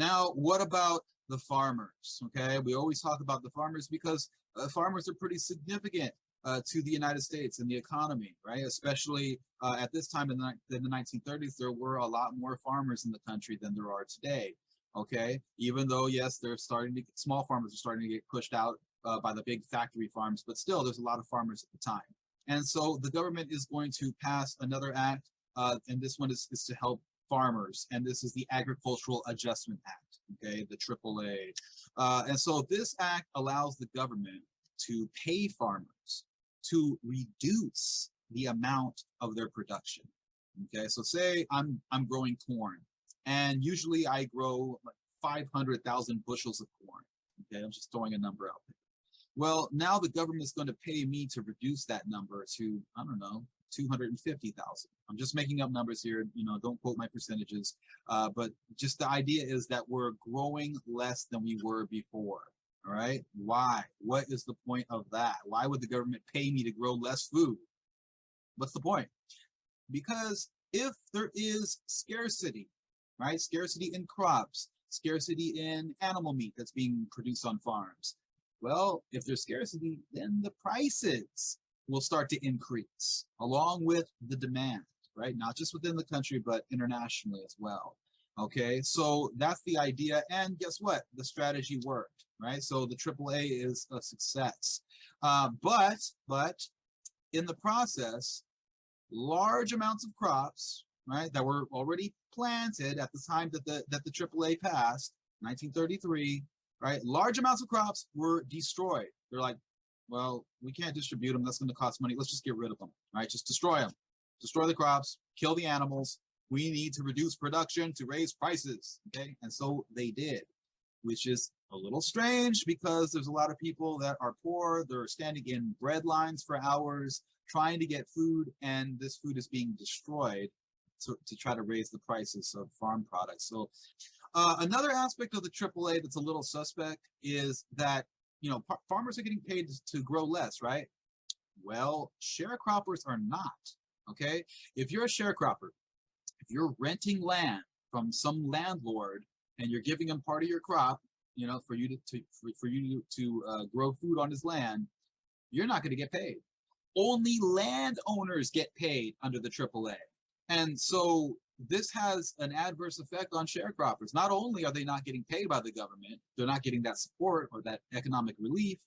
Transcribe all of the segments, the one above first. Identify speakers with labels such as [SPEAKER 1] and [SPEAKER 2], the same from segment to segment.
[SPEAKER 1] Now, what about the farmers? Okay, we always talk about the farmers because farmers are pretty significant to the United States and the economy, right? Especially at this time in the 1930s, there were a lot more farmers in the country than there are today. Okay, even though yes, they're starting to small farmers are starting to get pushed out by the big factory farms, but still, there's a lot of farmers at the time. And so the government is going to pass another act, and this one is to help farmers, and this is the Agricultural Adjustment Act, okay, the AAA. And so this act allows the government to pay farmers to reduce the amount of their production. Okay, so say I'm growing corn, and usually I grow like 500,000 bushels of corn. Okay, I'm just throwing a number out there. Well, now the government is going to pay me to reduce that number to, I don't know, 250,000. I'm just making up numbers here, don't quote my percentages. But just the idea is that we're growing less than we were before. All right. Why? What is the point of that? Why would the government pay me to grow less food? What's the point? Because if there is scarcity, right? Scarcity in crops, scarcity in animal meat that's being produced on farms. Well, if there's scarcity, then the prices will start to increase along with the demand, right? Not just within the country, but internationally as well. Okay, so that's the idea. And guess what? The strategy worked, right? So the AAA is a success. But in the process, large amounts of crops, right, that were already planted at the time that the AAA passed, 1933, right, large amounts of crops were destroyed. They're like, well, we can't distribute them. That's going to cost money. Let's just get rid of them, right? Just destroy them. Destroy the crops, kill the animals. We need to reduce production to raise prices, okay? And so they did, which is a little strange because there's a lot of people that are poor. They're standing in bread lines for hours trying to get food, and this food is being destroyed to try to raise the prices of farm products. So another aspect of the AAA that's a little suspect is that farmers are getting paid to grow less, right? Well, sharecroppers are not. Okay, if you're a sharecropper, if you're renting land from some landlord and you're giving him part of your crop, for you to grow food on his land, you're not going to get paid. Only landowners get paid under the AAA, and so this has an adverse effect on sharecroppers. Not only are they not getting paid by the government, they're not getting that support or that economic relief,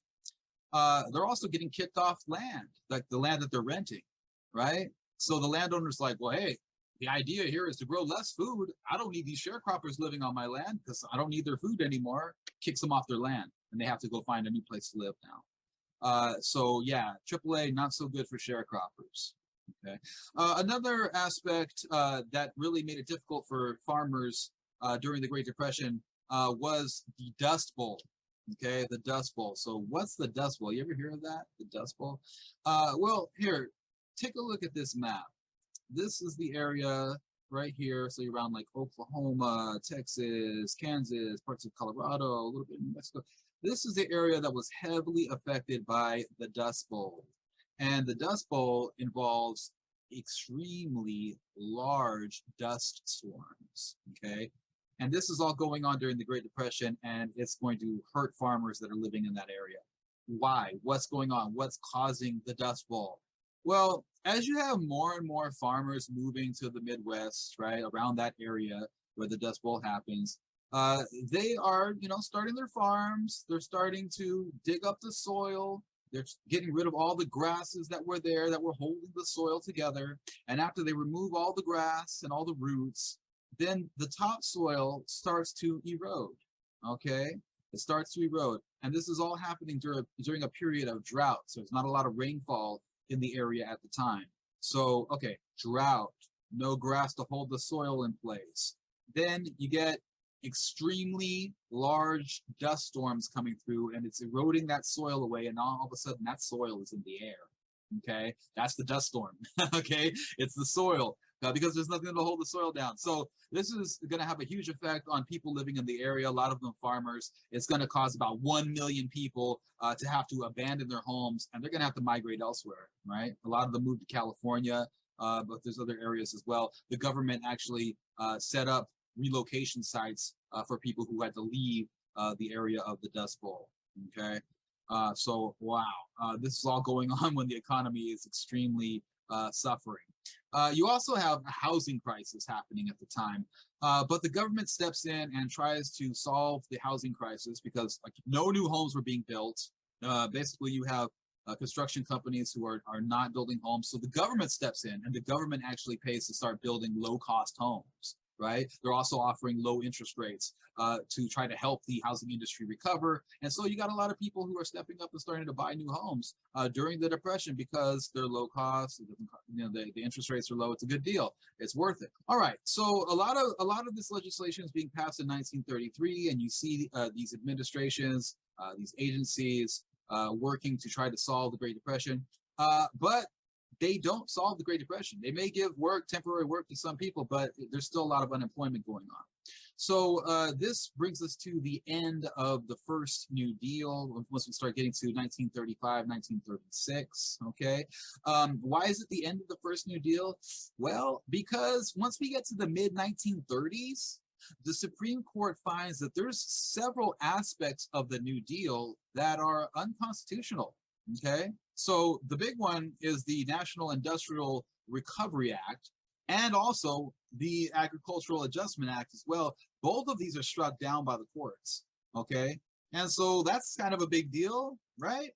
[SPEAKER 1] they're also getting kicked off land, like the land that they're renting, right? So the landowner's like, well, hey, the idea here is to grow less food. I don't need these sharecroppers living on my land because I don't need their food anymore. Kicks them off their land, and they have to go find a new place to live now. So yeah, AAA, not so good for sharecroppers. Okay. Another aspect that really made it difficult for farmers during the Great Depression was the Dust Bowl. Okay, the Dust Bowl. So what's the Dust Bowl? You ever hear of that? The Dust Bowl? Well, here, take a look at this map. This is the area right here. So you're around like Oklahoma, Texas, Kansas, parts of Colorado, a little bit in Mexico. This is the area that was heavily affected by the Dust Bowl. And the Dust Bowl involves extremely large dust storms, okay? And this is all going on during the Great Depression, and it's going to hurt farmers that are living in that area. Why? What's going on? What's causing the Dust Bowl? Well, as you have more and more farmers moving to the Midwest, right, around that area where the Dust Bowl happens, they are, starting their farms. They're starting to dig up the soil. They're getting rid of all the grasses that were there that were holding the soil together. And after they remove all the grass and all the roots, then the topsoil starts to erode, okay? It starts to erode. And this is all happening during a period of drought. So there's not a lot of rainfall in the area at the time. So, okay, drought, no grass to hold the soil in place. Then you get extremely large dust storms coming through, and it's eroding that soil away, and all of a sudden that soil is in the air. Okay, that's the dust storm. Okay, it's the soil because there's nothing to hold the soil down. So this is going to have a huge effect on people living in the area, a lot of them farmers. It's going to cause about 1 million people to have to abandon their homes, and they're going to have to migrate elsewhere, right? A lot of them moved to California, but there's other areas as well. The government actually set up relocation sites for people who had to leave the area of the Dust Bowl. Okay, so wow, this is all going on when the economy is extremely suffering. You also have a housing crisis happening at the time, but the government steps in and tries to solve the housing crisis because like no new homes were being built. Basically, you have construction companies who are not building homes, so the government steps in and the government actually pays to start building low-cost homes. Right? They're also offering low interest rates to try to help the housing industry recover. And so you got a lot of people who are stepping up and starting to buy new homes during the Depression because they're low cost. The interest rates are low. It's a good deal. It's worth it. All right. So a lot of this legislation is being passed in 1933, and you see these administrations, these agencies working to try to solve the Great Depression. But they don't solve the Great Depression. They may give temporary work to some people, but there's still a lot of unemployment going on. So this brings us to the end of the first New Deal. Once we start getting to 1935, 1936, okay? Why is it the end of the first New Deal? Well, because once we get to the mid-1930s, the Supreme Court finds that there's several aspects of the New Deal that are unconstitutional. Okay, so the big one is the National Industrial Recovery Act and also the Agricultural Adjustment Act as well. Both of these are struck down by the courts. Okay, and so that's kind of a big deal, right?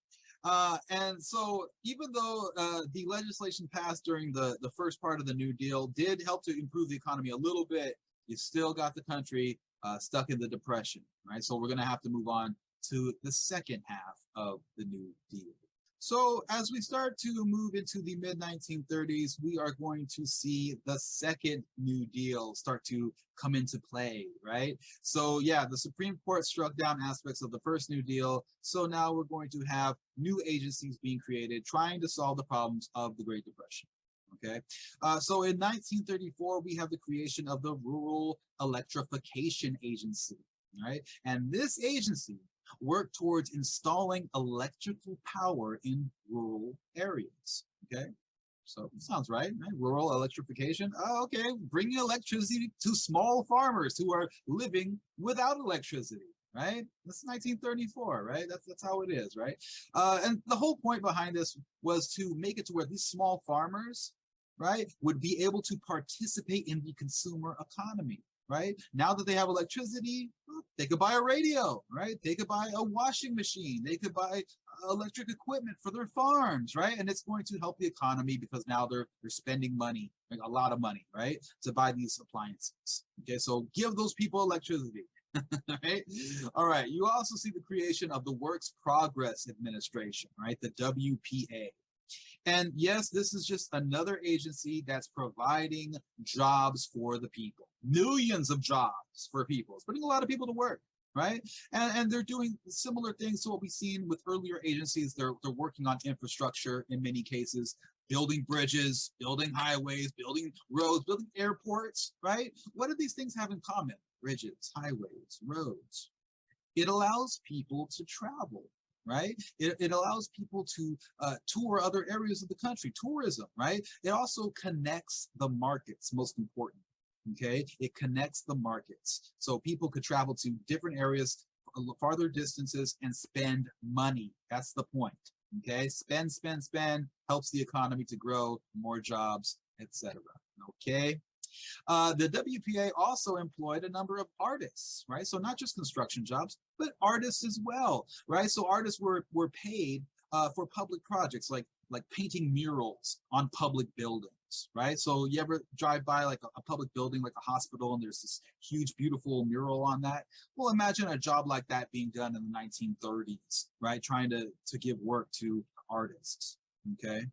[SPEAKER 1] And so even though the legislation passed during the first part of the New Deal did help to improve the economy a little bit, you still got the country stuck in the Depression, right? So we're going to have to move on to the second half of the New Deal. So as we start to move into the mid-1930s, we are going to see the second New Deal start to come into play, right? So yeah, the Supreme Court struck down aspects of the first New Deal. So now we're going to have new agencies being created, trying to solve the problems of the Great Depression. Okay, so in 1934, we have the creation of the Rural Electrification Agency, right? And this agency worked towards installing electrical power in rural areas. Okay, so it sounds right? Rural electrification. Oh, okay, bringing electricity to small farmers who are living without electricity. Right? That's 1934, right? That's how it is, right? And the whole point behind this was to make it to where these small farmers, right, would be able to participate in the consumer economy. Right? Now that they have electricity, they could buy a radio, right? They could buy a washing machine. They could buy electric equipment for their farms, right? And it's going to help the economy because now they're spending money, like a lot of money, right, to buy these appliances. Okay, so give those people electricity. Right? All right. You also see the creation of the Works Progress Administration, right? The WPA. And yes, this is just another agency that's providing jobs for the people. Millions of jobs for people. It's putting a lot of people to work, right? And they're doing similar things to what we've seen with earlier agencies. They're working on infrastructure in many cases, building bridges, building highways, building roads, building airports, right? What do these things have in common? Bridges, highways, roads. It allows people to travel. Right? It allows people to tour other areas of the country, tourism, right? It also connects the markets, most important, okay? It connects the markets. So people could travel to different areas, farther distances, and spend money. That's the point, okay? Spend, helps the economy to grow, more jobs, etc. Okay? The WPA also employed a number of artists, right? So not just construction jobs, but artists as well, right? So artists were paid for public projects like painting murals on public buildings, right? So you ever drive by like a public building, like a hospital, and there's this huge, beautiful mural on that? Well, imagine a job like that being done in the 1930s, right? Trying to give work to artists, okay?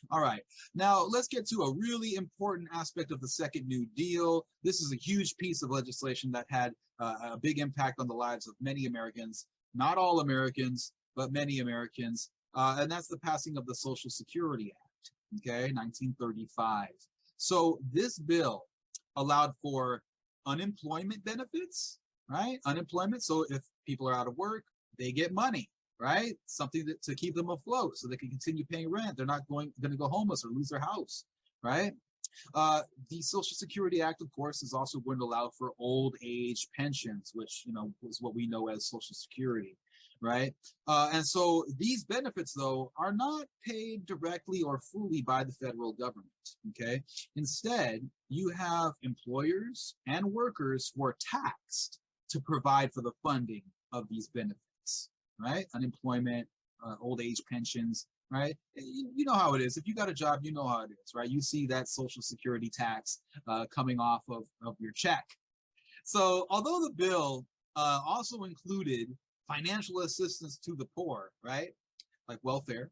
[SPEAKER 1] All right, now let's get to a really important aspect of the Second New Deal. This is a huge piece of legislation that had a big impact on the lives of many Americans, not all Americans, but many Americans, and that's the passing of the Social Security Act, okay, 1935. So this bill allowed for unemployment benefits, right? Unemployment, so if people are out of work, they get money, right? Something to keep them afloat so they can continue paying rent. They're not going to go homeless or lose their house, right? The Social Security Act, of course, is also going to allow for old age pensions, which, is what we know as Social Security, right? And so these benefits, though, are not paid directly or fully by the federal government, okay? Instead, you have employers and workers who are taxed to provide for the funding of these benefits, right? Unemployment, old age pensions, right? You know how it is. If you got a job, you know how it is, right? You see that Social Security tax coming off of your check. So although the bill also included financial assistance to the poor, right? Like welfare,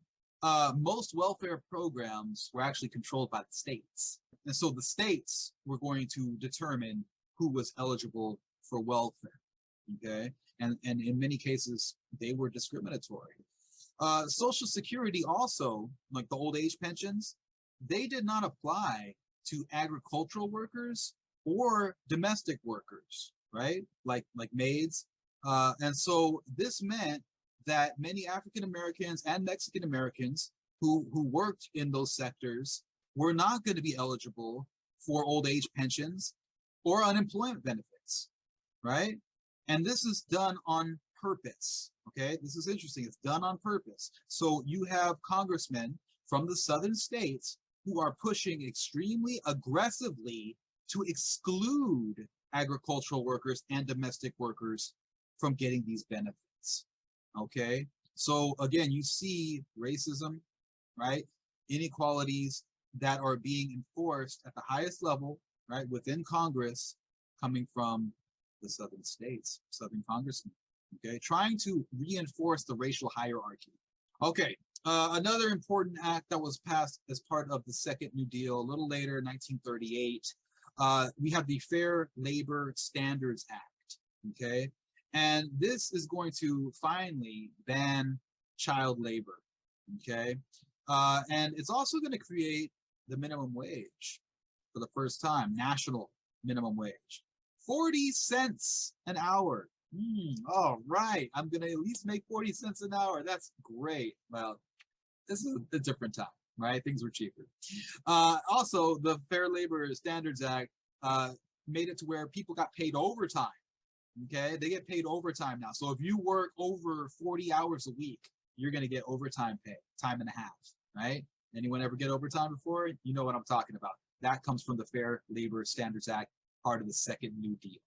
[SPEAKER 1] most welfare programs were actually controlled by the states. And so the states were going to determine who was eligible for welfare, okay? And in many cases, they were discriminatory. Social Security also, like the old age pensions, they did not apply to agricultural workers or domestic workers, right? Like maids. And so this meant that many African Americans and Mexican Americans who worked in those sectors were not going to be eligible for old age pensions or unemployment benefits, right? And this is done on purpose, okay? This is interesting. It's done on purpose. So you have congressmen from the southern states who are pushing extremely aggressively to exclude agricultural workers and domestic workers from getting these benefits, okay? So again, you see racism, right? Inequalities that are being enforced at the highest level, right, within Congress, coming from the southern states, southern congressmen, okay, trying to reinforce the racial hierarchy. Okay, another important act that was passed as part of the Second New Deal, a little later, 1938, we have the Fair Labor Standards Act, okay? And this is going to finally ban child labor, okay? And it's also going to create the minimum wage for the first time, national minimum wage. 40 cents an hour. All right, I'm going to at least make 40 cents an hour. That's great. Well, this is a different time, right? Things were cheaper. Also, the Fair Labor Standards Act made it to where people got paid overtime. Okay, they get paid overtime now. So if you work over 40 hours a week, you're going to get overtime pay, time and a half, right? Anyone ever get overtime before? You know what I'm talking about. That comes from the Fair Labor Standards Act, part of the Second New Deal.